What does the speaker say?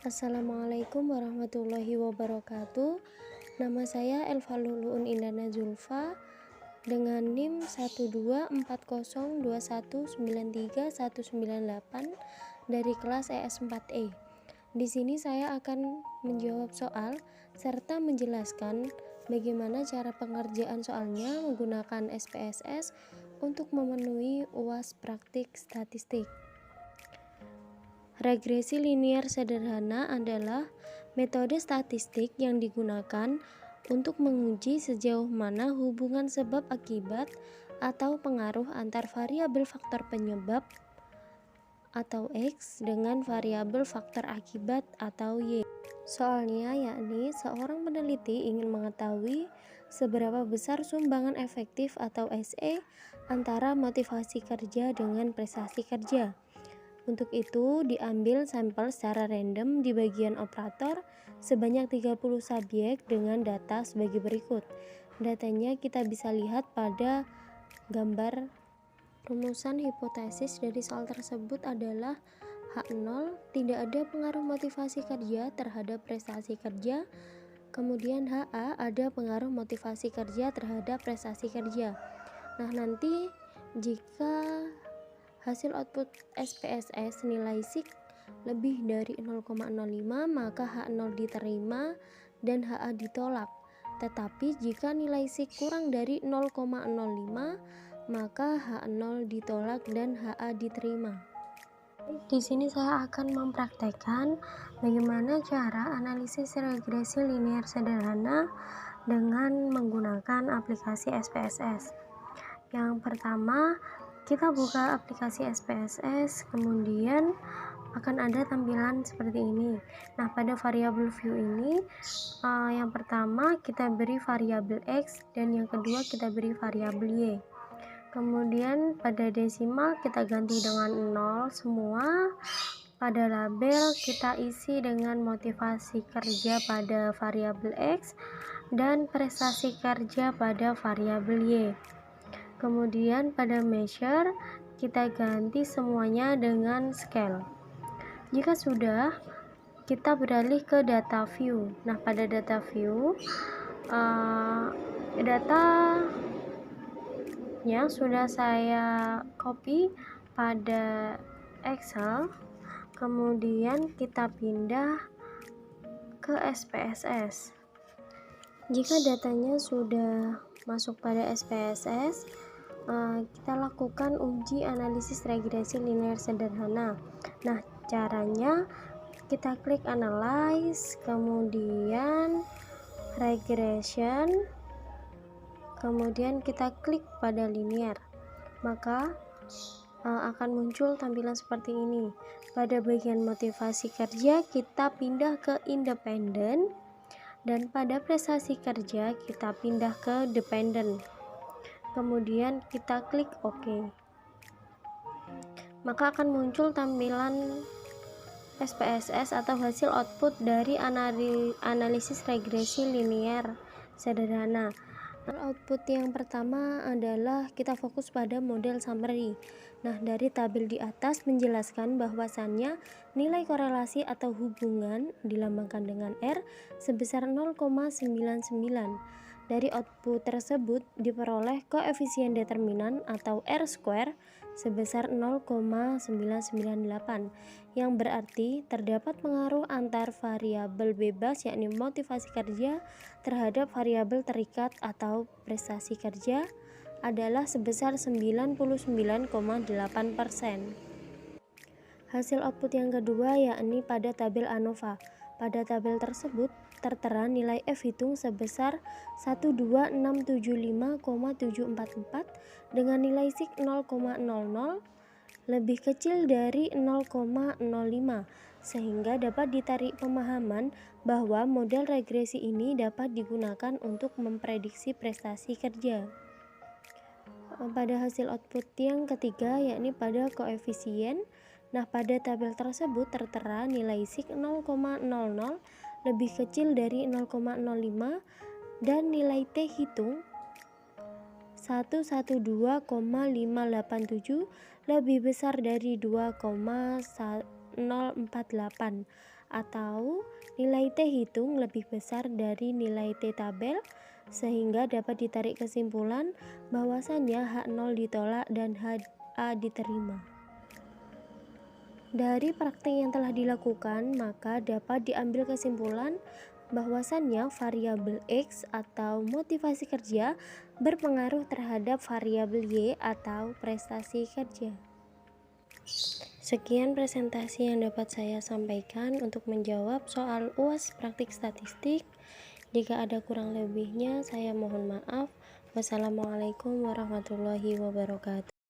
Assalamualaikum warahmatullahi wabarakatuh. Nama saya Elva Luluun Indana Zulfa dengan NIM 1240212193198 dari kelas ES4E. Di sini saya akan menjawab soal serta menjelaskan bagaimana cara pengerjaan soalnya menggunakan SPSS untuk memenuhi UAS praktik statistik. Regresi linier sederhana adalah metode statistik yang digunakan untuk menguji sejauh mana hubungan sebab akibat atau pengaruh antar variabel faktor penyebab atau X dengan variabel faktor akibat atau Y. Soalnya yakni seorang peneliti ingin mengetahui seberapa besar sumbangan efektif atau SE antara motivasi kerja dengan prestasi kerja. Untuk itu, diambil sampel secara random di bagian operator sebanyak 30 subjek dengan data sebagai berikut. Datanya kita bisa lihat pada gambar. Rumusan hipotesis dari soal tersebut adalah H0 tidak ada pengaruh motivasi kerja terhadap prestasi kerja. Kemudian HA ada pengaruh motivasi kerja terhadap prestasi kerja. Nah, nanti jika hasil output SPSS nilai SIK lebih dari 0,05 maka H0 diterima dan HA ditolak. Tetapi jika nilai SIK kurang dari 0,05 maka H0 ditolak dan HA diterima. Di sini saya akan mempraktekkan bagaimana cara analisis regresi linier sederhana dengan menggunakan aplikasi SPSS. Yang pertama, kita buka aplikasi SPSS, kemudian akan ada tampilan seperti ini. Nah, pada variabel view ini, yang pertama kita beri variabel X dan yang kedua kita beri variabel Y. Kemudian pada desimal kita ganti dengan 0 semua. Pada label kita isi dengan motivasi kerja pada variabel X dan prestasi kerja pada variabel Y. Kemudian pada measure kita ganti semuanya dengan scale. Jika sudah, kita beralih ke data view. Nah, pada data view datanya sudah saya copy pada Excel. Kemudian kita pindah ke SPSS. Jika datanya sudah masuk pada SPSS, kita lakukan uji analisis regresi linier sederhana. Nah, caranya kita klik analyze, kemudian regression, kemudian kita klik pada linear, maka akan muncul tampilan seperti ini. Pada bagian motivasi kerja kita pindah ke independen, dan pada prestasi kerja kita pindah ke dependent. Kemudian kita klik OK, maka akan muncul tampilan SPSS atau hasil output dari analisis regresi linier sederhana. Output yang pertama adalah kita fokus pada model summary. Nah, dari tabel di atas menjelaskan bahwasannya nilai korelasi atau hubungan dilambangkan dengan R sebesar 0,99. Dari output tersebut diperoleh koefisien determinan atau R square sebesar 0,998, yang berarti terdapat pengaruh antar variabel bebas yakni motivasi kerja terhadap variabel terikat atau prestasi kerja adalah sebesar 99,8%. Hasil output yang kedua yakni pada tabel ANOVA. Pada tabel tersebut tertera nilai F hitung sebesar 12675,744 dengan nilai SIK 0,00 lebih kecil dari 0,05, sehingga dapat ditarik pemahaman bahwa model regresi ini dapat digunakan untuk memprediksi prestasi kerja. Pada hasil output yang ketiga yakni pada koefisien. Nah, pada tabel tersebut tertera nilai SIK 0,00 lebih kecil dari 0,05 dan nilai T hitung 112,587 lebih besar dari 2,048 atau nilai T hitung lebih besar dari nilai T tabel, sehingga dapat ditarik kesimpulan bahwasannya H0 ditolak dan HA diterima. Dari praktik yang telah dilakukan, maka dapat diambil kesimpulan bahwasannya variabel X atau motivasi kerja berpengaruh terhadap variabel Y atau prestasi kerja. Sekian presentasi yang dapat saya sampaikan untuk menjawab soal UAS praktik statistik. Jika ada kurang lebihnya, saya mohon maaf. Wassalamualaikum warahmatullahi wabarakatuh.